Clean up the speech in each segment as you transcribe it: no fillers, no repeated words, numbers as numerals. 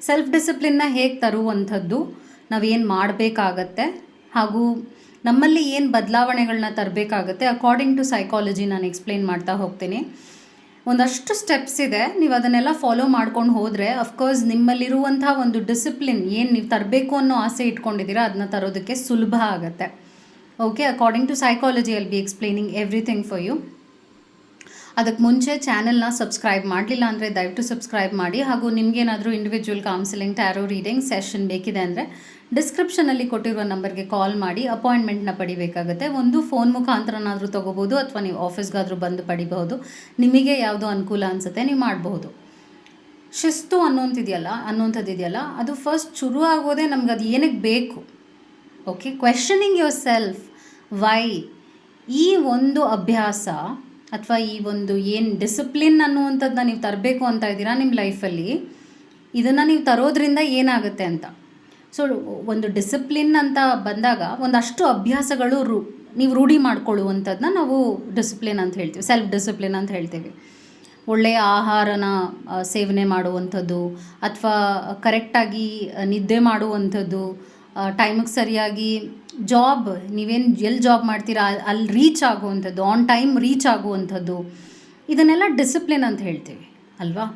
Self ಡಿಸಿಪ್ಲಿನ್ನ ಹೇಗೆ ತರುವಂಥದ್ದು, ನಾವೇನು ಮಾಡಬೇಕಾಗತ್ತೆ, ಹಾಗೂ ನಮ್ಮಲ್ಲಿ ಏನು ಬದಲಾವಣೆಗಳನ್ನ ತರಬೇಕಾಗತ್ತೆ ಅಕಾರ್ಡಿಂಗ್ ಟು ಸೈಕಾಲಜಿ ನಾನು ಎಕ್ಸ್ಪ್ಲೇನ್ ಮಾಡ್ತಾ ಹೋಗ್ತೀನಿ. ಒಂದಷ್ಟು ಸ್ಟೆಪ್ಸ್ ಇದೆ, ನೀವು ಅದನ್ನೆಲ್ಲ ಫಾಲೋ ಮಾಡ್ಕೊಂಡು ಹೋದರೆ ಅಫ್ಕೋರ್ಸ್ ನಿಮ್ಮಲ್ಲಿರುವಂಥ ಒಂದು ಡಿಸಿಪ್ಲಿನ್ ಏನು ನೀವು ತರಬೇಕು ಅನ್ನೋ ಆಸೆ ಇಟ್ಕೊಂಡಿದ್ದೀರಾ ಅದನ್ನ ತರೋದಕ್ಕೆ ಸುಲಭ ಆಗುತ್ತೆ. Okay, according to psychology I'll be explaining everything for you. ಅದಕ್ಕೆ ಮುಂಚೆ ಚಾನೆಲ್ನ ಸಬ್ಸ್ಕ್ರೈಬ್ ಮಾಡಲಿಲ್ಲ ಅಂದರೆ ದಯವಿಟ್ಟು ಸಬ್ಸ್ಕ್ರೈಬ್ ಮಾಡಿ. ಹಾಗೂ ನಿಮಗೇನಾದರೂ individual counselling, tarot reading session ಬೇಕಿದೆ ಅಂದರೆ ಡಿಸ್ಕ್ರಿಪ್ಷನಲ್ಲಿ ಕೊಟ್ಟಿರುವ ನಂಬರ್ಗೆ ಕಾಲ್ ಮಾಡಿ ಅಪಾಯಿಂಟ್ಮೆಂಟ್ನ ಪಡಿಬೇಕಾಗುತ್ತೆ. ಒಂದು ಫೋನ್ ಮುಖಾಂತರನಾದರೂ ತೊಗೋಬೋದು ಅಥವಾ ನೀವು ಆಫೀಸ್ಗಾದರೂ ಬಂದು ಪಡಿಬಹುದು. ನಿಮಗೆ ಯಾವುದು ಅನುಕೂಲ ಅನಿಸುತ್ತೆ ನೀವು ಮಾಡಬಹುದು. ಶಿಸ್ತು ಅನ್ನೋಂಥದ್ದಿದೆಯಲ್ಲ ಅದು ಫಸ್ಟ್ ಶುರು ಆಗೋದೇ ನಮ್ಗೆ ಅದು ಏನಕ್ಕೆ ಬೇಕು. Okay, questioning yourself why. ಈ ಒಂದು ಅಭ್ಯಾಸ ಅಥವಾ ಈ ಒಂದು ಏನು ಡಿಸಿಪ್ಲಿನ್ ಅನ್ನುವಂಥದ್ದನ್ನ ನೀವು ತರಬೇಕು ಅಂತ ಇದ್ದೀರಾ ನಿಮ್ಮ ಲೈಫಲ್ಲಿ, ಇದನ್ನು ನೀವು ತರೋದ್ರಿಂದ ಏನಾಗುತ್ತೆ ಅಂತ. ಸೊ ಒಂದು ಡಿಸಿಪ್ಲಿನ್ ಅಂತ ಬಂದಾಗ ಒಂದಷ್ಟು ಅಭ್ಯಾಸಗಳು ನೀವು ರೂಢಿ ಮಾಡ್ಕೊಳ್ಳುವಂಥದ್ದನ್ನ ನಾವು ಡಿಸಿಪ್ಲಿನ್ ಅಂತ ಹೇಳ್ತೀವಿ, ಸೆಲ್ಫ್ ಡಿಸಿಪ್ಲಿನ್ ಅಂತ ಹೇಳ್ತೀವಿ. ಒಳ್ಳೆಯ ಆಹಾರನ ಸೇವನೆ ಮಾಡುವಂಥದ್ದು, ಅಥವಾ ಕರೆಕ್ಟಾಗಿ ನಿದ್ದೆ ಮಾಡುವಂಥದ್ದು, ಟೈಮಿಗೆ ಸರಿಯಾಗಿ ಜಾಬ್, ನೀವೇನು ಎಲ್ಲಿ ಜಾಬ್ ಮಾಡ್ತೀರಾ ಅಲ್ಲಿ ರೀಚ್ ಆಗುವಂಥದ್ದು, ಆನ್ ಟೈಮ್ ರೀಚ್ ಆಗುವಂಥದ್ದು, ಇದನ್ನೆಲ್ಲ ಡಿಸಿಪ್ಲಿನ್ ಅಂತ ಹೇಳ್ತೀವಿ ಅಲ್ವಾ.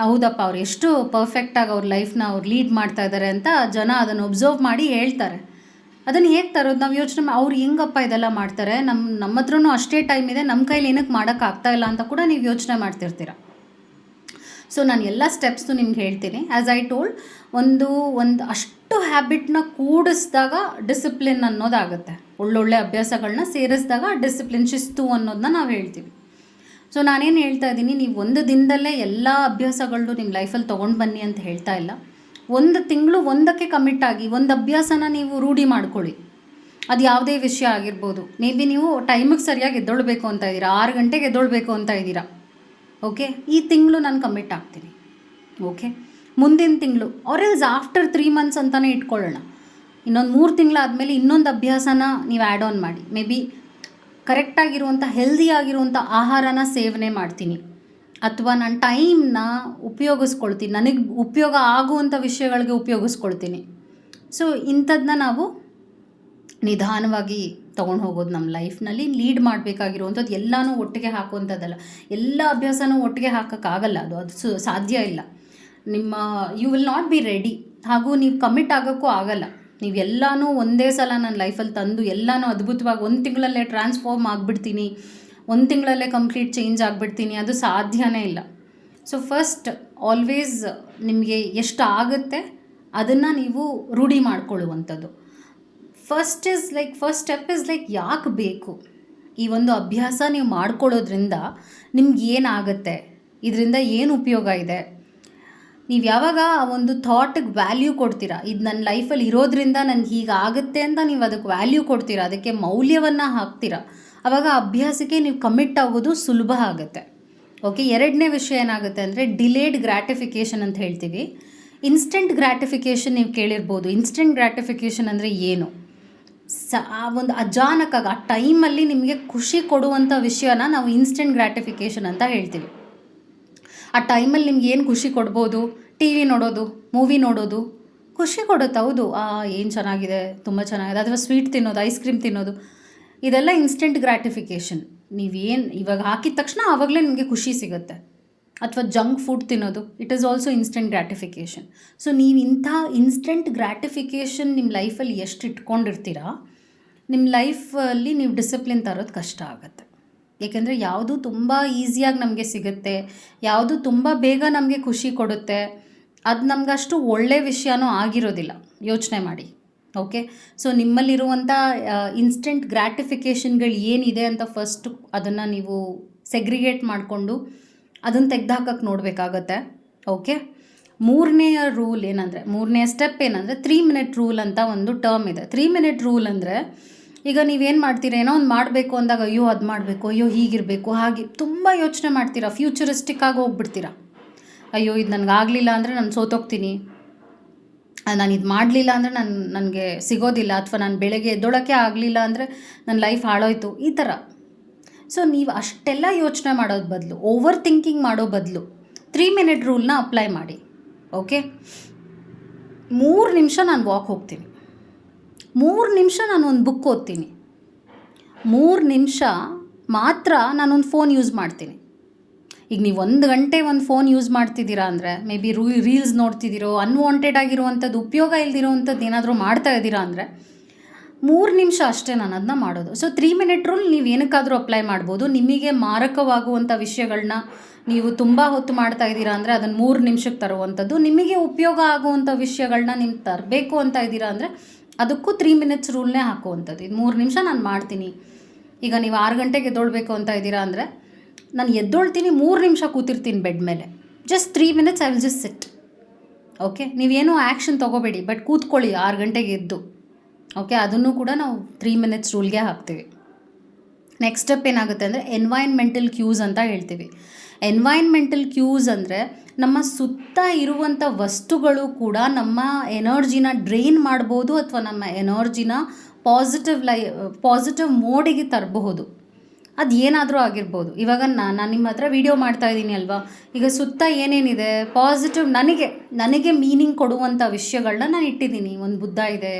ಹೌದಪ್ಪ, ಅವ್ರು ಎಷ್ಟು ಪರ್ಫೆಕ್ಟಾಗಿ ಅವ್ರ ಲೈಫ್ನ ಅವ್ರು ಲೀಡ್ ಮಾಡ್ತಾ ಇದ್ದಾರೆ ಅಂತ ಜನ ಅದನ್ನು ಒಬ್ಸರ್ವ್ ಮಾಡಿ ಹೇಳ್ತಾರೆ. ಅದನ್ನು ಹೇಗೆ ತರೋದು ನಾವು ಯೋಚನೆ ಅವ್ರು ಹೆಂಗಪ್ಪ ಇದೆಲ್ಲ ಮಾಡ್ತಾರೆ, ನಮ್ಮ ಹತ್ರನೂ ಅಷ್ಟೇ ಟೈಮ್ ಇದೆ, ನಮ್ಮ ಕೈಲಿ ಏನಕ್ಕೆ ಮಾಡೋಕ್ಕಾಗ್ತಾ ಇಲ್ಲ ಅಂತ ಕೂಡ ನೀವು ಯೋಚನೆ ಮಾಡ್ತಿರ್ತೀರ. ಸೊ ನಾನು ಎಲ್ಲ ಸ್ಟೆಪ್ಸ್ನು ನಿಮ್ಗೆ ಹೇಳ್ತೀನಿ. ಆ್ಯಸ್ ಐ ಟೋಲ್ಡ್, ಒಂದು ಅಷ್ಟು ಹ್ಯಾಬಿಟ್ನ ಕೂಡಿಸಿದಾಗ ಡಿಸಿಪ್ಲಿನ್ ಅನ್ನೋದಾಗುತ್ತೆ. ಒಳ್ಳೊಳ್ಳೆ ಅಭ್ಯಾಸಗಳನ್ನ ಸೇರಿಸಿದಾಗ ಡಿಸಿಪ್ಲಿನ್, ಶಿಸ್ತು ಅನ್ನೋದನ್ನ ನಾವು ಹೇಳ್ತೀವಿ. ಸೊ ನಾನೇನು ಹೇಳ್ತಾ ಇದ್ದೀನಿ, ನೀವು ಒಂದು ದಿನದಲ್ಲೇ ಎಲ್ಲ ಅಭ್ಯಾಸಗಳು ನಿಮ್ಮ ಲೈಫಲ್ಲಿ ತೊಗೊಂಡು ಬನ್ನಿ ಅಂತ ಹೇಳ್ತಾ ಇಲ್ಲ. ಒಂದು ತಿಂಗಳು ಒಂದಕ್ಕೆ ಕಮಿಟ್ ಆಗಿ ಒಂದು ಅಭ್ಯಾಸನ ನೀವು ರೂಢಿ ಮಾಡ್ಕೊಳ್ಳಿ. ಅದು ಯಾವುದೇ ವಿಷಯ ಆಗಿರ್ಬೋದು. ಮೇ ಬಿ ನೀವು ಟೈಮಿಗೆ ಸರಿಯಾಗಿ ಎದ್ದೊಳ್ಬೇಕು ಅಂತ ಇದ್ದೀರಾ, 6 ಗಂಟೆಗೆ ಎದ್ದೊಳ್ಬೇಕು ಅಂತ ಇದ್ದೀರಾ. ಓಕೆ, ಈ ತಿಂಗಳು ನಾನು ಕಮಿಟ್ ಆಗ್ತೀನಿ. ಓಕೆ, ಮುಂದಿನ ತಿಂಗಳು ಆರೆಲ್ಸ್ ಆಫ್ಟರ್ 3 ಮಂತ್ಸ್ ಅಂತಲೇ ಇಟ್ಕೊಳ್ಳೋಣ. ಇನ್ನೊಂದು 3 ತಿಂಗಳಾದಮೇಲೆ ಇನ್ನೊಂದು ಅಭ್ಯಾಸನ ನೀವು ಆ್ಯಡ್ ಆನ್ ಮಾಡಿ. ಮೇ ಬಿ ಕರೆಕ್ಟಾಗಿರುವಂಥ ಹೆಲ್ದಿಯಾಗಿರುವಂಥ ಆಹಾರನ ಸೇವನೆ ಮಾಡ್ತೀನಿ, ಅಥವಾ ನಾನು ಟೈಮ್ನ ಉಪಯೋಗಿಸ್ಕೊಳ್ತೀನಿ, ನನಗೆ ಉಪಯೋಗ ಆಗುವಂಥ ವಿಷಯಗಳಿಗೆ ಉಪಯೋಗಿಸ್ಕೊಳ್ತೀನಿ. ಸೊ ಇಂಥದ್ದನ್ನ ನಾವು ನಿಧಾನವಾಗಿ ತೊಗೊಂಡು ಹೋಗೋದು ನಮ್ಮ ಲೈಫ್ನಲ್ಲಿ. ಲೀಡ್ ಮಾಡಬೇಕಾಗಿರುವಂಥದ್ದು ಎಲ್ಲನೂ ಒಟ್ಟಿಗೆ ಹಾಕುವಂಥದ್ದಲ್ಲ, ಎಲ್ಲ ಅಭ್ಯಾಸನೂ ಒಟ್ಟಿಗೆ ಹಾಕೋಕ್ಕಾಗಲ್ಲ, ಅದು ಸಾಧ್ಯ ಇಲ್ಲ. You will not be ready, ಹಾಗೂ ನೀವು ಕಮಿಟ್ ಆಗೋಕ್ಕೂ ಆಗಲ್ಲ. ನೀವು ಎಲ್ಲನೂ ಒಂದೇ ಸಲ ನನ್ನ ಲೈಫಲ್ಲಿ ತಂದು ಎಲ್ಲನೂ ಅದ್ಭುತವಾಗಿ 1 ತಿಂಗಳಲ್ಲೇ ಟ್ರಾನ್ಸ್ಫಾರ್ಮ್ ಆಗಿಬಿಡ್ತೀನಿ, 1 ತಿಂಗಳಲ್ಲೇ ಕಂಪ್ಲೀಟ್ ಚೇಂಜ್ ಆಗಿಬಿಡ್ತೀನಿ, ಅದು ಸಾಧ್ಯನೇ ಇಲ್ಲ. ಸೊ ಫಸ್ಟ್ ಆಲ್ವೇಸ್ ನಿಮಗೆ ಎಷ್ಟು ಆಗುತ್ತೆ ಅದನ್ನು ನೀವು ರೂಢಿ ಮಾಡ್ಕೊಳ್ಳುವಂಥದ್ದು. ಫಸ್ಟ್ ಸ್ಟೆಪ್ ಇಸ್ ಲೈಕ್ ಯಾಕೆ ಬೇಕು ಈ ಒಂದು ಅಭ್ಯಾಸ ನೀವು ಮಾಡ್ಕೊಳ್ಳೋದ್ರಿಂದ ನಿಮ್ಗೆ ಏನಾಗುತ್ತೆ, ಇದರಿಂದ ಏನು ಉಪಯೋಗ ಇದೆ. ನೀವು ಯಾವಾಗ ಆ ಒಂದು ಥಾಟಿಗೆ ವ್ಯಾಲ್ಯೂ ಕೊಡ್ತೀರಾ, ಇದು ನನ್ನ ಲೈಫಲ್ಲಿ ಇರೋದ್ರಿಂದ ನನಗೆ ಹೀಗಾಗುತ್ತೆ ಅಂತ ನೀವು ಅದಕ್ಕೆ ವ್ಯಾಲ್ಯೂ ಕೊಡ್ತೀರಾ, ಅದಕ್ಕೆ ಮೌಲ್ಯವನ್ನು ಹಾಕ್ತೀರಾ, ಆವಾಗ ಅಭ್ಯಾಸಕ್ಕೆ ನೀವು ಕಮಿಟ್ ಆಗೋದು ಸುಲಭ ಆಗುತ್ತೆ. ಓಕೆ, 2ನೇ ವಿಷಯ ಏನಾಗುತ್ತೆ ಅಂದರೆ ಡಿಲೇಡ್ ಗ್ರ್ಯಾಟಿಫಿಕೇಷನ್ ಅಂತ ಹೇಳ್ತೀವಿ. ಇನ್ಸ್ಟೆಂಟ್ ಗ್ರ್ಯಾಟಿಫಿಕೇಷನ್ ನೀವು ಕೇಳಿರ್ಬೋದು. ಇನ್ಸ್ಟೆಂಟ್ ಗ್ರ್ಯಾಟಿಫಿಕೇಷನ್ ಅಂದರೆ ಏನು? ಆ ಒಂದು ಅಚಾನಕ್ಕಾಗಿ ಆ ಟೈಮಲ್ಲಿ ನಿಮಗೆ ಖುಷಿ ಕೊಡುವಂಥ ವಿಷಯನ ನಾವು ಇನ್ಸ್ಟೆಂಟ್ ಗ್ರ್ಯಾಟಿಫಿಕೇಷನ್ ಅಂತ ಹೇಳ್ತೀವಿ. ಆ ಟೈಮಲ್ಲಿ ನಿಮ್ಗೆ ಏನು ಖುಷಿ ಕೊಡ್ಬೋದು? ಟಿ ವಿ ನೋಡೋದು, ಮೂವಿ ನೋಡೋದು ಖುಷಿ ಕೊಡುತ್ತೆ. ಹೌದು, ಏನು ಚೆನ್ನಾಗಿದೆ, ತುಂಬ ಚೆನ್ನಾಗಿದೆ. ಅಥವಾ ಸ್ವೀಟ್ ತಿನ್ನೋದು, ಐಸ್ ಕ್ರೀಮ್ ತಿನ್ನೋದು, ಇದೆಲ್ಲ ಇನ್ಸ್ಟೆಂಟ್ ಗ್ರ್ಯಾಟಿಫಿಕೇಷನ್. ನೀವೇನು ಇವಾಗ ಹಾಕಿದ ತಕ್ಷಣ ಆವಾಗಲೇ ನಿಮಗೆ ಖುಷಿ ಸಿಗುತ್ತೆ. ಅಥವಾ ಜಂಕ್ ಫುಡ್ ತಿನ್ನೋದು, it is also instant gratification. So ನೀವು ಇಂಥ ಇನ್ಸ್ಟೆಂಟ್ ಗ್ರ್ಯಾಟಿಫಿಕೇಷನ್ ನಿಮ್ಮ ಲೈಫಲ್ಲಿ ಎಷ್ಟು ಇಟ್ಕೊಂಡಿರ್ತೀರಾ, ನಿಮ್ಮ ಲೈಫಲ್ಲಿ ನೀವು ಡಿಸಿಪ್ಲಿನ್ ತರೋದು ಕಷ್ಟ ಆಗುತ್ತೆ. ಏಕೆಂದರೆ ಯಾವುದು ತುಂಬ ಈಸಿಯಾಗಿ ನಮಗೆ ಸಿಗುತ್ತೆ, ಯಾವುದು ತುಂಬ ಬೇಗ ನಮಗೆ ಖುಷಿ ಕೊಡುತ್ತೆ, ಅದು ನಮಗಷ್ಟು ಒಳ್ಳೆಯ ವಿಷಯನೂ ಆಗಿರೋದಿಲ್ಲ. ಯೋಚನೆ ಮಾಡಿ. ಓಕೆ, ಸೊ ನಿಮ್ಮಲ್ಲಿರುವಂಥ ಇನ್ಸ್ಟೆಂಟ್ ಗ್ರ್ಯಾಟಿಫಿಕೇಷನ್ಗಳು ಏನಿದೆ ಅಂತ ಫಸ್ಟ್ ಅದನ್ನು ನೀವು ಸೆಗ್ರಿಗೇಟ್ ಮಾಡಿಕೊಂಡು ಅದನ್ನು ತೆಗೆದುಹಾಕಕ್ಕೆ ನೋಡಬೇಕಾಗತ್ತೆ. ಓಕೆ, 3ನೇ ರೂಲ್ ಏನಂದರೆ, 3ನೇ ಸ್ಟೆಪ್ ಏನಂದರೆ 3 ಮಿನಿಟ್ ರೂಲ್ ಅಂತ ಒಂದು ಟರ್ಮ್ ಇದೆ. 3 ಮಿನಿಟ್ ರೂಲ್ ಅಂದರೆ, ಈಗ ನೀವೇನು ಮಾಡ್ತೀರಾ, ಏನೋ ಒಂದು ಮಾಡಬೇಕು ಅಂದಾಗ ಅಯ್ಯೋ ಅದು ಮಾಡಬೇಕು, ಅಯ್ಯೋ ಹೀಗಿರಬೇಕು, ಹಾಗೆ ತುಂಬ ಯೋಚನೆ ಮಾಡ್ತೀರಾ, ಫ್ಯೂಚರಿಸ್ಟಿಕ್ ಆಗಿ ಹೋಗ್ಬಿಡ್ತೀರಾ. ಅಯ್ಯೋ ಇದು ನನಗಾಗಲಿಲ್ಲ ಅಂದರೆ ನಾನು ಸೋತೋಗ್ತೀನಿ, ನಾನು ಇದು ಮಾಡಲಿಲ್ಲ ಅಂದರೆ ನನಗೆ ಸಿಗೋದಿಲ್ಲ, ಅಥವಾ ನಾನು ಬೆಳಗ್ಗೆ ಎದ್ದೊಳಕ್ಕೆ ಆಗಲಿಲ್ಲ ಅಂದರೆ ನನ್ನ ಲೈಫ್ ಹಾಳೋಯ್ತು, ಈ ಥರ. ಸೊ ನೀವು ಅಷ್ಟೆಲ್ಲ ಯೋಚನೆ ಮಾಡೋದು ಬದಲು, ಓವರ್ ಥಿಂಕಿಂಗ್ ಮಾಡೋ ಬದಲು 3 ಮಿನಿಟ್ ರೂಲ್ನ ಅಪ್ಲೈ ಮಾಡಿ. ಓಕೆ, 3 ನಿಮಿಷ ನಾನು ವಾಕ್ ಹೋಗ್ತೀನಿ, 3 ನಿಮಿಷ ನಾನು ಒಂದು ಬುಕ್ ಓದ್ತೀನಿ, 3 ನಿಮಿಷ ಮಾತ್ರ ನಾನೊಂದು ಫೋನ್ ಯೂಸ್ ಮಾಡ್ತೀನಿ. ಈಗ ನೀವು 1 ಗಂಟೆ ಒಂದು ಫೋನ್ ಯೂಸ್ ಮಾಡ್ತಿದ್ದೀರಾ ಅಂದರೆ, ಮೇ ಬಿ ರೀಲ್ಸ್ ನೋಡ್ತಿದ್ದೀರೋ, ಅನ್ವಾಂಟೆಡ್ ಆಗಿರುವಂಥದ್ದು, ಉಪಯೋಗ ಇಲ್ದಿರೋವಂಥದ್ದು ಏನಾದರೂ ಮಾಡ್ತಾ ಇದ್ದೀರಾ ಅಂದರೆ 3 ನಿಮಿಷ ಅಷ್ಟೇ ನಾನು ಅದನ್ನ ಮಾಡೋದು. ಸೊ 3 ಮಿನಿಟ್ ರೂಲ್ ನೀವು ಏನಕ್ಕಾದರೂ ಅಪ್ಲೈ ಮಾಡ್ಬೋದು. ನಿಮಗೆ ಮಾರಕವಾಗುವಂಥ ವಿಷಯಗಳನ್ನ ನೀವು ತುಂಬ ಹೊತ್ತು ಮಾಡ್ತಾ ಇದ್ದೀರಾ ಅಂದರೆ ಅದನ್ನು 3 ನಿಮಿಷಕ್ಕೆ ತರುವಂಥದ್ದು. ನಿಮಗೆ ಉಪಯೋಗ ಆಗುವಂಥ ವಿಷಯಗಳನ್ನ ನೀವು ತರಬೇಕು ಅಂತ ಇದ್ದೀರಾ ಅಂದರೆ ಅದಕ್ಕೂ 3 ಮಿನಿಟ್ಸ್ ರೂಲ್ನೇ ಹಾಕುವಂಥದ್ದು. ಇದು 3 ನಿಮಿಷ ನಾನು ಮಾಡ್ತೀನಿ. ಈಗ ನೀವು 6 ಗಂಟೆಗೆ ಎದ್ದೊಳ್ಬೇಕು ಅಂತ ಇದ್ದೀರಾ ಅಂದರೆ ನಾನು ಎದ್ದೊಳ್ತೀನಿ, 3 ನಿಮಿಷ ಕೂತಿರ್ತೀನಿ ಬೆಡ್ ಮೇಲೆ. Just 3 minutes I will just sit. Okay, ನೀವೇನೂ ಆ್ಯಕ್ಷನ್ ತೊಗೋಬೇಡಿ, ಬಟ್ ಕೂತ್ಕೊಳ್ಳಿ 6 ಗಂಟೆಗೆ ಎದ್ದು. ಓಕೆ, ಅದನ್ನು ಕೂಡ ನಾವು 3 ಮಿನಿಟ್ಸ್ ರೂಲ್ಗೆ ಹಾಕ್ತೀವಿ. ನೆಕ್ಸ್ಟ್ ಸ್ಟೆಪ್ ಏನಾಗುತ್ತೆ ಅಂದರೆ ಎನ್ವೈರ್ನ್ಮೆಂಟಲ್ ಕ್ಯೂಸ್ ಅಂತ ಹೇಳ್ತೀವಿ. ಎನ್ವೈರ್ನ್ಮೆಂಟಲ್ ಕ್ಯೂಸ್ ಅಂದರೆ ನಮ್ಮ ಸುತ್ತ ಇರುವಂಥ ವಸ್ತುಗಳು ಕೂಡ ನಮ್ಮ ಎನರ್ಜಿನ ಡ್ರೈನ್ ಮಾಡ್ಬೋದು ಅಥವಾ ನಮ್ಮ ಎನರ್ಜಿನ ಪಾಸಿಟಿವ್ ಮೋಡಿಗೆ ತರಬಹುದು. ಅದು ಏನಾದರೂ ಆಗಿರ್ಬೋದು. ಇವಾಗ ನಾನು ನಿಮ್ಮ ಹತ್ರ ವಿಡಿಯೋ ಮಾಡ್ತಾ ಇದ್ದೀನಿ ಅಲ್ವಾ, ಈಗ ಸುತ್ತ ಏನೇನಿದೆ ಪಾಸಿಟಿವ್ ನನಗೆ ಮೀನಿಂಗ್ ಕೊಡುವಂಥ ವಿಷಯಗಳನ್ನ ನಾನು ಇಟ್ಟಿದ್ದೀನಿ. ಒಂದು ಬುದ್ಧ ಇದೆ,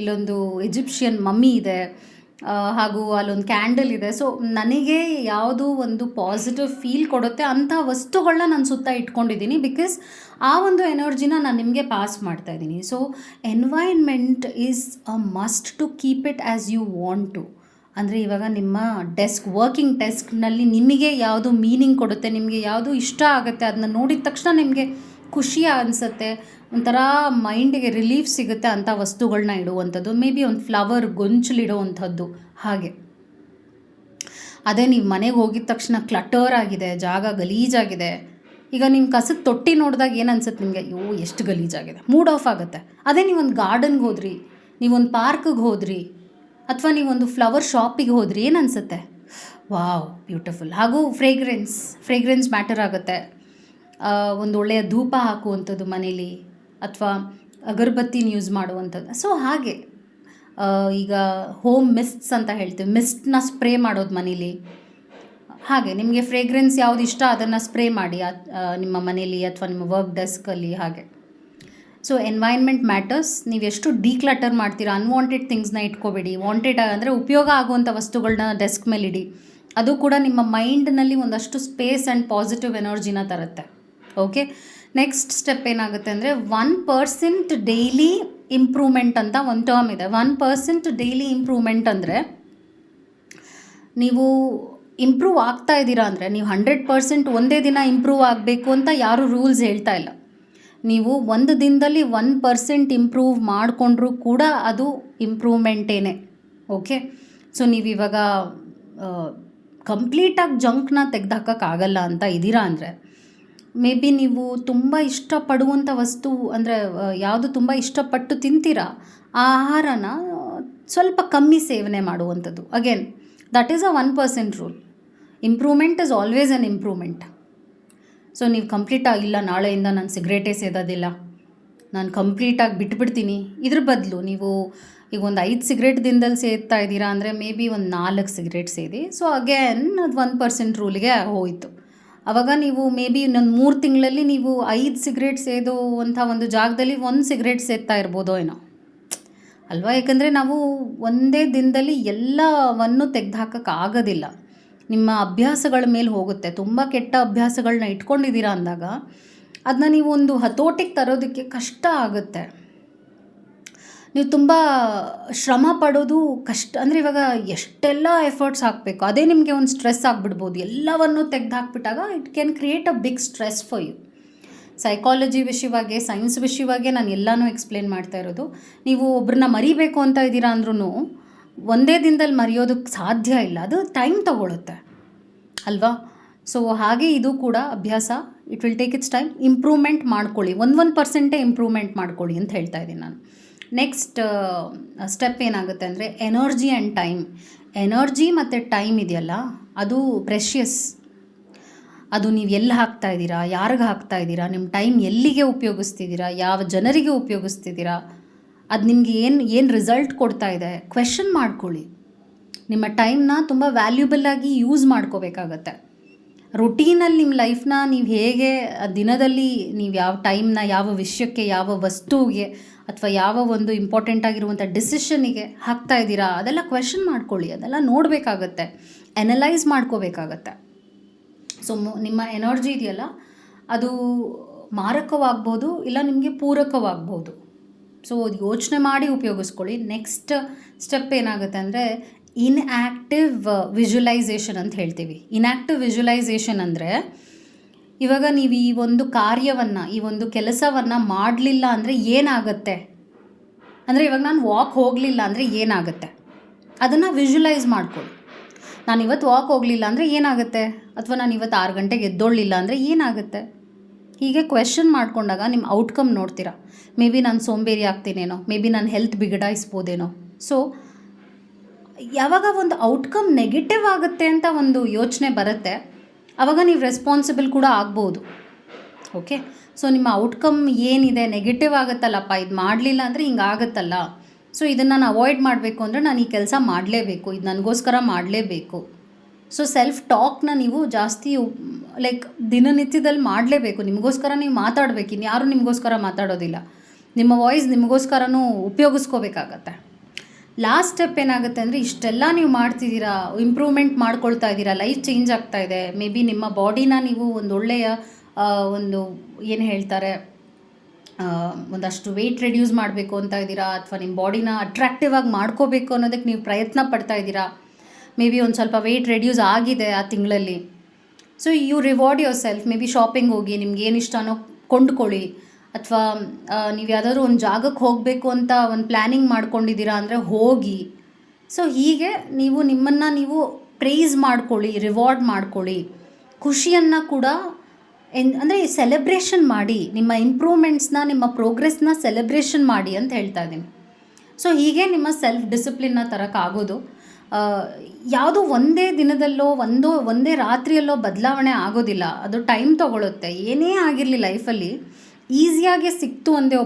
ಇಲ್ಲೊಂದು ಈಜಿಪ್ಷಿಯನ್ ಮಮ್ಮಿ ಇದೆ, ಹಾಗೂ ಅಲ್ಲೊಂದು ಕ್ಯಾಂಡಲ್ ಇದೆ. ಸೊ ನನಗೆ ಯಾವುದು ಒಂದು ಪಾಸಿಟಿವ್ ಫೀಲ್ ಕೊಡುತ್ತೆ ಅಂಥ ವಸ್ತುಗಳನ್ನ ನಾನು ಸುತ್ತ ಇಟ್ಕೊಂಡಿದ್ದೀನಿ. ಬಿಕಾಸ್ ಆ ಒಂದು ಎನರ್ಜಿನ ನಾನು ನಿಮಗೆ ಪಾಸ್ ಮಾಡ್ತಾ ಇದ್ದೀನಿ. So environment is a must to keep it as you want to. ಅಂದರೆ ಇವಾಗ ನಿಮ್ಮ ವರ್ಕಿಂಗ್ ಡೆಸ್ಕ್ನಲ್ಲಿ ನಿಮಗೆ ಯಾವುದು ಮೀನಿಂಗ್ ಕೊಡುತ್ತೆ, ನಿಮಗೆ ಯಾವುದು ಇಷ್ಟ ಆಗುತ್ತೆ, ಅದನ್ನ ನೋಡಿದ ತಕ್ಷಣ ನಿಮಗೆ ಖುಷಿ ಅನಿಸುತ್ತೆ, ಒಂಥರ ಮೈಂಡಿಗೆ ರಿಲೀಫ್ ಸಿಗುತ್ತೆ ಅಂಥ ವಸ್ತುಗಳನ್ನ ಇಡುವಂಥದ್ದು. ಮೇ ಬಿ ಒಂದು ಫ್ಲವರ್ ಗೊಂಚಲಿಡುವಂಥದ್ದು. ಹಾಗೆ ಅದೇ ನೀವು ಮನೆಗೆ ಹೋಗಿದ ತಕ್ಷಣ ಕ್ಲಟರ್ ಆಗಿದೆ, ಜಾಗ ಗಲೀಜಾಗಿದೆ. ಈಗ ನಿಮ್ಮ ಕಸದ ತೊಟ್ಟಿ ನೋಡಿದಾಗ ಏನು ಅನ್ಸುತ್ತೆ ನಿಮಗೆ? ಅಯ್ಯೋ ಎಷ್ಟು ಗಲೀಜಾಗಿದೆ, ಮೂಡ್ ಆಫ್ ಆಗುತ್ತೆ. ಅದೇ ನೀವೊಂದು ಗಾರ್ಡನ್ಗೆ ಹೋದ್ರಿ, ನೀವೊಂದು ಪಾರ್ಕಿಗೆ ಹೋದ್ರಿ, ಅಥವಾ ನೀವೊಂದು ಫ್ಲವರ್ ಶಾಪಿಗೆ ಹೋದ್ರಿ, ಏನು ಅನಿಸುತ್ತೆ? Wow, beautiful. ಹಾಗೂ ಫ್ರೇಗ್ರೆನ್ಸ್ ಮ್ಯಾಟರ್ ಆಗುತ್ತೆ. ಒಂದು ಒಳ್ಳೆಯ ಧೂಪ ಹಾಕುವಂಥದ್ದು ಮನೇಲಿ, ಅಥವಾ ಅಗರಬತ್ತಿನ ಯೂಸ್ ಮಾಡುವಂಥದ್ದು. ಸೊ ಹಾಗೆ ಈಗ ಹೋಮ್ ಮಿಸ್ಟ್ಸ್ ಅಂತ ಹೇಳ್ತೀವಿ, ಮಿಸ್ಟ್ನ ಸ್ಪ್ರೇ ಮಾಡೋದು ಮನೇಲಿ. ಹಾಗೆ ನಿಮಗೆ ಫ್ರೇಗ್ರೆನ್ಸ್ ಯಾವುದು ಇಷ್ಟ ಅದನ್ನು ಸ್ಪ್ರೇ ಮಾಡಿ ನಿಮ್ಮ ಮನೇಲಿ ಅಥವಾ ನಿಮ್ಮ ವರ್ಕ್ ಡೆಸ್ಕಲ್ಲಿ. ಹಾಗೆ ಸೊ ಎನ್ವೈರ್ನ್ಮೆಂಟ್ ಮ್ಯಾಟರ್ಸ್. ನೀವು ಎಷ್ಟು ಡಿಕ್ಲಟರ್ ಮಾಡ್ತೀರಾ, ಅನ್ವಾಂಟೆಡ್ ಥಿಂಗ್ಸ್ನ ಇಟ್ಕೋಬೇಡಿ. ವಾಂಟೆಡ್ ಅಂದರೆ ಉಪಯೋಗ ಆಗುವಂಥ ವಸ್ತುಗಳನ್ನ ಡೆಸ್ಕ್ ಮೇಲೆ ಇಡಿ. ಅದು ಕೂಡ ನಿಮ್ಮ ಮೈಂಡ್ನಲ್ಲಿ ಒಂದಷ್ಟು ಸ್ಪೇಸ್ ಆ್ಯಂಡ್ ಪಾಸಿಟಿವ್ ಎನರ್ಜಿನ ತರುತ್ತೆ. ಓಕೆ, ನೆಕ್ಸ್ಟ್ ಸ್ಟೆಪ್ ಏನಾಗುತ್ತೆ ಅಂದರೆ 1% ಡೈಲಿ ಇಂಪ್ರೂವ್ಮೆಂಟ್ ಅಂತ ಒಂದು ಟರ್ಮ್ ಇದೆ. 1% ಡೈಲಿ ಇಂಪ್ರೂವ್ಮೆಂಟ್ ಅಂದರೆ ನೀವು ಇಂಪ್ರೂವ್ ಆಗ್ತಾ ಇದ್ದೀರಾ ಅಂದರೆ, ನೀವು 100% ಒಂದೇ ದಿನ ಇಂಪ್ರೂವ್ ಆಗಬೇಕು ಅಂತ ಯಾರೂ ರೂಲ್ಸ್ ಹೇಳ್ತಾ ಇಲ್ಲ. ನೀವು ಒಂದು ದಿನದಲ್ಲಿ 1% ಇಂಪ್ರೂವ್ ಮಾಡಿಕೊಂಡ್ರೂ ಕೂಡ ಅದು ಇಂಪ್ರೂವ್ಮೆಂಟೇನೆ. ಓಕೆ, ಸೊ ನೀವಿವಾಗ ಕಂಪ್ಲೀಟಾಗಿ ಜಂಕ್ನ ತೆಗೆದುಹಾಕೋಕ್ಕಾಗಲ್ಲ ಅಂತ ಇದ್ದೀರಾ ಅಂದರೆ, ಮೇ ಬಿ ನೀವು ತುಂಬ ಇಷ್ಟಪಡುವಂಥ ವಸ್ತು ಅಂದರೆ ಯಾವುದು ತುಂಬ ಇಷ್ಟಪಟ್ಟು ತಿಂತೀರಾ ಆ ಆಹಾರನ ಸ್ವಲ್ಪ ಕಮ್ಮಿ ಸೇವನೆ ಮಾಡುವಂಥದ್ದು. Again that is a 1% rule. Improvement is always an improvement. So ನೀವು ಕಂಪ್ಲೀಟಾಗಿ ಇಲ್ಲ ನಾಳೆಯಿಂದ ನಾನು ಸಿಗರೇಟೇ ಸೇದೋದಿಲ್ಲ, ನಾನು ಕಂಪ್ಲೀಟಾಗಿ ಬಿಟ್ಬಿಡ್ತೀನಿ, ಇದ್ರ ಬದಲು ನೀವು ಈಗ ಒಂದು 5 ಸಿಗರೇಟ್ ದಿನದಲ್ಲಿ ಸೇದ್ತಾ ಇದ್ದೀರಾ ಅಂದರೆ ಮೇ ಬಿ ಒಂದು 4 ಸಿಗರೇಟ್ ಸೇದಿ. ಸೊ ಅಗೇನ್ ಅದು 1% ರೂಲ್ಗೆ ಹೋಯಿತು. ಆವಾಗ ನೀವು ಮೇ ಬಿ ಇನ್ನೊಂದು 3 ತಿಂಗಳಲ್ಲಿ ನೀವು 5 ಸಿಗರೇಟ್ ಸೇದುವಂಥ ಒಂದು ಜಾಗದಲ್ಲಿ 1 ಸಿಗರೇಟ್ ಸೇದ್ತಾ ಇರ್ಬೋದೋ ಏನೋ ಅಲ್ವಾ. ಯಾಕಂದರೆ ನಾವು ಒಂದೇ ದಿನದಲ್ಲಿ ಎಲ್ಲವನ್ನು ತೆಗೆದುಹಾಕೋಕ್ಕಾಗೋದಿಲ್ಲ. ನಿಮ್ಮ ಅಭ್ಯಾಸಗಳ ಮೇಲೆ ಹೋಗುತ್ತೆ. ತುಂಬ ಕೆಟ್ಟ ಅಭ್ಯಾಸಗಳನ್ನ ಇಟ್ಕೊಂಡಿದ್ದೀರಾ ಅಂದಾಗ ಅದನ್ನ ನೀವು ಒಂದು ಹತೋಟಿಗೆ ತರೋದಕ್ಕೆ ಕಷ್ಟ ಆಗುತ್ತೆ. ನೀವು ತುಂಬ ಶ್ರಮ ಪಡೋದು ಕಷ್ಟ. ಅಂದರೆ ಇವಾಗ ಎಷ್ಟೆಲ್ಲ ಎಫರ್ಟ್ಸ್ ಹಾಕಬೇಕು, ಅದೇ ನಿಮಗೆ ಒಂದು ಸ್ಟ್ರೆಸ್ ಆಗಿಬಿಡ್ಬೋದು. ಎಲ್ಲವನ್ನು ತೆಗೆದುಹಾಕ್ಬಿಟ್ಟಾಗ it can create a big stress for you. Psychology ವಿಷಯವಾಗಿ, ಸೈನ್ಸ್ ವಿಷಯವಾಗಿ ನಾನು ಎಲ್ಲನೂ ಎಕ್ಸ್ಪ್ಲೇನ್ ಮಾಡ್ತಾ ಇರೋದು. ನೀವು ಒಬ್ಬರನ್ನ ಮರಿಬೇಕು ಅಂತ ಇದ್ದೀರಾ ಅಂದ್ರೂ ಒಂದೇ ದಿನದಲ್ಲಿ ಮರೆಯೋದಕ್ಕೆ ಸಾಧ್ಯ ಇಲ್ಲ, ಅದು ಟೈಮ್ ತಗೊಳುತ್ತೆ ಅಲ್ವಾ. ಸೊ ಹಾಗೆ ಇದು ಕೂಡ ಅಭ್ಯಾಸ, it will take its time. Improvement ಮಾಡ್ಕೊಳ್ಳಿ, 1% ಇಂಪ್ರೂವ್ಮೆಂಟ್ ಮಾಡ್ಕೊಳ್ಳಿ ಅಂತ ಹೇಳ್ತಾ ಇದ್ದೀನಿ ನಾನು. ನೆಕ್ಸ್ಟ್ ಸ್ಟೆಪ್ ಏನಾಗುತ್ತೆ ಅಂದರೆ ಎನರ್ಜಿ ಆ್ಯಂಡ್ ಟೈಮ್. ಎನರ್ಜಿ ಮತ್ತು ಟೈಮ್ ಇದೆಯಲ್ಲ, ಅದು ಪ್ರೆಷಿಯಸ್. ಅದು ನೀವು ಎಲ್ಲಿ ಹಾಕ್ತಾ ಇದ್ದೀರಾ, ಯಾರಿಗೆ ಹಾಕ್ತಾ ಇದ್ದೀರಾ, ನಿಮ್ಮ ಟೈಮ್ ಎಲ್ಲಿಗೆ ಉಪಯೋಗಿಸ್ತಿದ್ದೀರಾ, ಯಾವ ಜನರಿಗೆ ಉಪಯೋಗಿಸ್ತಿದ್ದೀರಾ, ಅದು ನಿಮಗೆ ಏನು ರಿಸಲ್ಟ್ ಕೊಡ್ತಾ ಇದೆ, ಕ್ವೆಶನ್ ಮಾಡ್ಕೊಳ್ಳಿ. ನಿಮ್ಮ ಟೈಮ್ನ ತುಂಬ ವ್ಯಾಲ್ಯೂಬಲ್ಲಾಗಿ ಯೂಸ್ ಮಾಡ್ಕೋಬೇಕಾಗತ್ತೆ. ರೊಟೀನಲ್ಲಿ ನಿಮ್ಮ ಲೈಫ್ನ ನೀವು ಹೇಗೆ ದಿನದಲ್ಲಿ ನೀವು ಯಾವ ಟೈಮ್ನ ಯಾವ ವಿಷಯಕ್ಕೆ, ಯಾವ ವಸ್ತುವಿಗೆ ಅಥವಾ ಯಾವ ಒಂದು ಇಂಪಾರ್ಟೆಂಟ್ ಆಗಿರುವಂಥ ಡಿಸಿಷನ್ನಿಗೆ ಹಾಕ್ತಾ ಇದ್ದೀರಾ, ಅದೆಲ್ಲ ಕ್ವೆಶನ್ ಮಾಡ್ಕೊಳ್ಳಿ. ಅದೆಲ್ಲ ನೋಡಬೇಕಾಗತ್ತೆ, ಅನಲೈಸ್ ಮಾಡ್ಕೋಬೇಕಾಗತ್ತೆ. ಸೊ ನಿಮ್ಮ ಎನರ್ಜಿ ಇದೆಯಲ್ಲ, ಅದು ಮಾರಕವಾಗ್ಬೋದು, ಇಲ್ಲ ನಿಮಗೆ ಪೂರಕವಾಗ್ಬೋದು. ಸೊ ಅದು ಯೋಚನೆ ಮಾಡಿ ಉಪಯೋಗಿಸ್ಕೊಳ್ಳಿ. ನೆಕ್ಸ್ಟ್ ಸ್ಟೆಪ್ ಏನಾಗುತ್ತೆ ಅಂದರೆ ಇನ್ಆ್ಯಕ್ಟಿವ್ ವಿಜುವಲೈಸೇಷನ್ ಅಂತ ಹೇಳ್ತೀವಿ. ಇನ್ಆ್ಯಕ್ಟಿವ್ ವಿಜುವಲೈಸೇಷನ್ ಅಂದರೆ, ಇವಾಗ ನೀವು ಈ ಒಂದು ಕಾರ್ಯವನ್ನು, ಈ ಒಂದು ಕೆಲಸವನ್ನು ಮಾಡಲಿಲ್ಲ ಅಂದರೆ ಏನಾಗುತ್ತೆ, ಅಂದರೆ ಇವಾಗ ನಾನು ವಾಕ್ ಹೋಗಲಿಲ್ಲ ಅಂದರೆ ಏನಾಗುತ್ತೆ, ಅದನ್ನು ವಿಜುವಲೈಸ್ ಮಾಡ್ಕೊಳ್ಳಿ. ನಾನು ಇವತ್ತು ವಾಕ್ ಹೋಗಲಿಲ್ಲ ಅಂದರೆ ಏನಾಗುತ್ತೆ, ಅಥವಾ ನಾನು ಇವತ್ತು 6 ಗಂಟೆಗೆ ಎದ್ದೊಳ್ಳಿಲ್ಲ ಅಂದರೆ ಏನಾಗುತ್ತೆ. ಹೀಗೆ ಕ್ವೆಶನ್ ಮಾಡ್ಕೊಂಡಾಗ ನಿಮ್ಮ ಔಟ್ಕಮ್ ನೋಡ್ತೀರಾ. ಮೇ ಬಿ ನಾನು ಸೋಂಬೇರಿ ಆಗ್ತೀನೇನೋ, ಮೇ ಬಿ ನಾನು ಹೆಲ್ತ್ ಬಿಗಡಾಯಿಸ್ಬೋದೇನೋ. ಸೊ ಯಾವಾಗ ಒಂದು ಔಟ್ಕಮ್ ನೆಗೆಟಿವ್ ಆಗುತ್ತೆ ಅಂತ ಒಂದು ಯೋಚನೆ ಬರುತ್ತೆ, ಆವಾಗ ನೀವು ರೆಸ್ಪಾನ್ಸಿಬಲ್ ಕೂಡ ಆಗ್ಬೋದು. ಓಕೆ, ಸೊ ನಿಮ್ಮ ಔಟ್ಕಮ್ ಏನಿದೆ ನೆಗೆಟಿವ್ ಆಗುತ್ತಲ್ಲಪ್ಪ, ಇದು ಮಾಡಲಿಲ್ಲ ಅಂದರೆ ಹಿಂಗಾಗುತ್ತಲ್ಲ, ಸೊ ಇದನ್ನು ನಾನು ಅವಾಯ್ಡ್ ಮಾಡಬೇಕು ಅಂದರೆ ನಾನು ಈ ಕೆಲಸ ಮಾಡಲೇಬೇಕು, ಇದು ನನಗೋಸ್ಕರ ಮಾಡಲೇಬೇಕು. ಸೊ ಸೆಲ್ಫ್ ಟಾಕ್ನ ನೀವು ಜಾಸ್ತಿ ಲೈಕ್ ದಿನನಿತ್ಯದಲ್ಲಿ ಮಾಡಲೇಬೇಕು. ನಿಮಗೋಸ್ಕರ ನೀವು ಮಾತಾಡಬೇಕು, ಇನ್ಯಾರೂ ನಿಮಗೋಸ್ಕರ ಮಾತಾಡೋದಿಲ್ಲ. ನಿಮ್ಮ ವಾಯ್ಸ್ ನಿಮಗೋಸ್ಕರನೂ ಉಪಯೋಗಿಸ್ಕೋಬೇಕಾಗತ್ತೆ. ಲಾಸ್ಟ್ ಸ್ಟೆಪ್ ಏನಾಗುತ್ತೆ ಅಂದರೆ, ಇಷ್ಟೆಲ್ಲ ನೀವು ಮಾಡ್ತಿದ್ದೀರಾ, ಇಂಪ್ರೂವ್ಮೆಂಟ್ ಮಾಡ್ಕೊಳ್ತಾ ಇದ್ದೀರಾ, ಲೈಫ್ ಚೇಂಜ್ ಆಗ್ತಾ ಇದೆ. ಮೇ ಬಿ ನಿಮ್ಮ ಬಾಡಿನ ನೀವು ಒಂದು ಒಳ್ಳೆಯ ಒಂದು ಏನು ಹೇಳ್ತಾರೆ, ಒಂದಷ್ಟು ವೆಯ್ಟ್ ರೆಡ್ಯೂಸ್ ಮಾಡಬೇಕು ಅಂತ ಇದ್ದೀರಾ, ಅಥವಾ ನಿಮ್ಮ ಬಾಡಿನ ಅಟ್ರಾಕ್ಟಿವ್ ಆಗಿ ಮಾಡ್ಕೋಬೇಕು ಅನ್ನೋದಕ್ಕೆ ನೀವು ಪ್ರಯತ್ನ ಪಡ್ತಾ ಇದ್ದೀರಾ. ಮೇ ಬಿ ಒಂದು ಸ್ವಲ್ಪ ವೆಯ್ಟ್ ರೆಡ್ಯೂಸ್ ಆಗಿದೆ ಆ ತಿಂಗಳಲ್ಲಿ. So you reward yourself. Maybe shopping ಹೋಗಿ, ನಿಮ್ಗೆ ಏನು ಇಷ್ಟನೋ ಕೊಂಡ್ಕೊಳ್ಳಿ, ಅಥವಾ ನೀವು ಯಾವುದಾದ್ರೂ ಒಂದು ಜಾಗಕ್ಕೆ ಹೋಗಬೇಕು ಅಂತ ಒಂದು ಪ್ಲ್ಯಾನಿಂಗ್ ಮಾಡ್ಕೊಂಡಿದ್ದೀರಾ ಅಂದರೆ ಹೋಗಿ. ಸೊ ಹೀಗೆ ನೀವು ನಿಮ್ಮನ್ನು ನೀವು ಪ್ರೈಸ್ ಮಾಡ್ಕೊಳ್ಳಿ, ರಿವಾರ್ಡ್ ಮಾಡ್ಕೊಳ್ಳಿ. ಖುಷಿಯನ್ನು ಕೂಡ ಅಂದರೆ ಸೆಲೆಬ್ರೇಷನ್ ಮಾಡಿ, ನಿಮ್ಮ ಇಂಪ್ರೂವ್ಮೆಂಟ್ಸ್ನ, ನಿಮ್ಮ ಪ್ರೋಗ್ರೆಸ್ನ ಸೆಲೆಬ್ರೇಷನ್ ಮಾಡಿ ಅಂತ ಹೇಳ್ತಾ ಇದ್ದೀನಿ. ಸೊ ಹೀಗೆ ನಿಮ್ಮ ಸೆಲ್ಫ್ ಡಿಸಿಪ್ಲಿನ್ನ ತರೋಕ್ಕಾಗೋದು. ಯಾವುದೋ ಒಂದೇ ದಿನದಲ್ಲೋ ಒಂದೇ ರಾತ್ರಿಯಲ್ಲೋ ಬದಲಾವಣೆ ಆಗೋದಿಲ್ಲ, ಅದು ಟೈಮ್ ತೊಗೊಳುತ್ತೆ. ಏನೇ ಆಗಿರಲಿ ಲೈಫಲ್ಲಿ ಈಸಿಯಾಗಿ ಸಿಕ್ತು ಒಂದೇ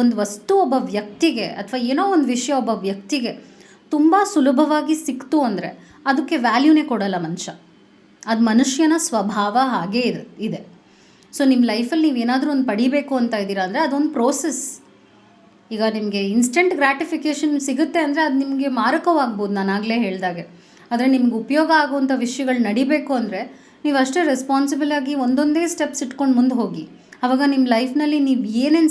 ಒಂದು ವಸ್ತು ಒಬ್ಬ ವ್ಯಕ್ತಿಗೆ, ಅಥವಾ ಏನೋ ಒಂದು ವಿಷಯ ಒಬ್ಬ ವ್ಯಕ್ತಿಗೆ ತುಂಬ ಸುಲಭವಾಗಿ ಸಿಕ್ತು ಅಂದರೆ ಅದಕ್ಕೆ ವ್ಯಾಲ್ಯೂನೇ ಕೊಡೋಲ್ಲ ಮನುಷ್ಯ. ಅದು ಮನುಷ್ಯನ ಸ್ವಭಾವ ಹಾಗೇ ಇದೆ. ಸೊ ನಿಮ್ಮ ಲೈಫಲ್ಲಿ ನೀವೇನಾದರೂ ಒಂದು ಪಡಿಬೇಕು ಅಂತ ಇದ್ದೀರಾ ಅಂದರೆ ಅದೊಂದು ಪ್ರೋಸೆಸ್. ಈಗ ನಿಮಗೆ ಇನ್ಸ್ಟೆಂಟ್ ಗ್ರ್ಯಾಟಿಫಿಕೇಷನ್ ಸಿಗುತ್ತೆ ಅಂದರೆ ಅದು ನಿಮಗೆ ಮಾರಕವಾಗ್ಬೋದು, ನಾನು ಆಗಲೇ ಹೇಳಿದಾಗೆ. ಆದರೆ ನಿಮ್ಗೆ ಉಪಯೋಗ ಆಗುವಂಥ ವಿಷಯಗಳು ನಡಿಬೇಕು ಅಂದರೆ ನೀವು ಅಷ್ಟೇ ರೆಸ್ಪಾನ್ಸಿಬಲ್ ಆಗಿ ಒಂದೊಂದೇ ಸ್ಟೆಪ್ಸ್ ಇಟ್ಕೊಂಡು ಮುಂದೆ ಹೋಗಿ. ಆವಾಗ ನಿಮ್ಮ ಲೈಫ್ನಲ್ಲಿ ನೀವು ಏನೇನು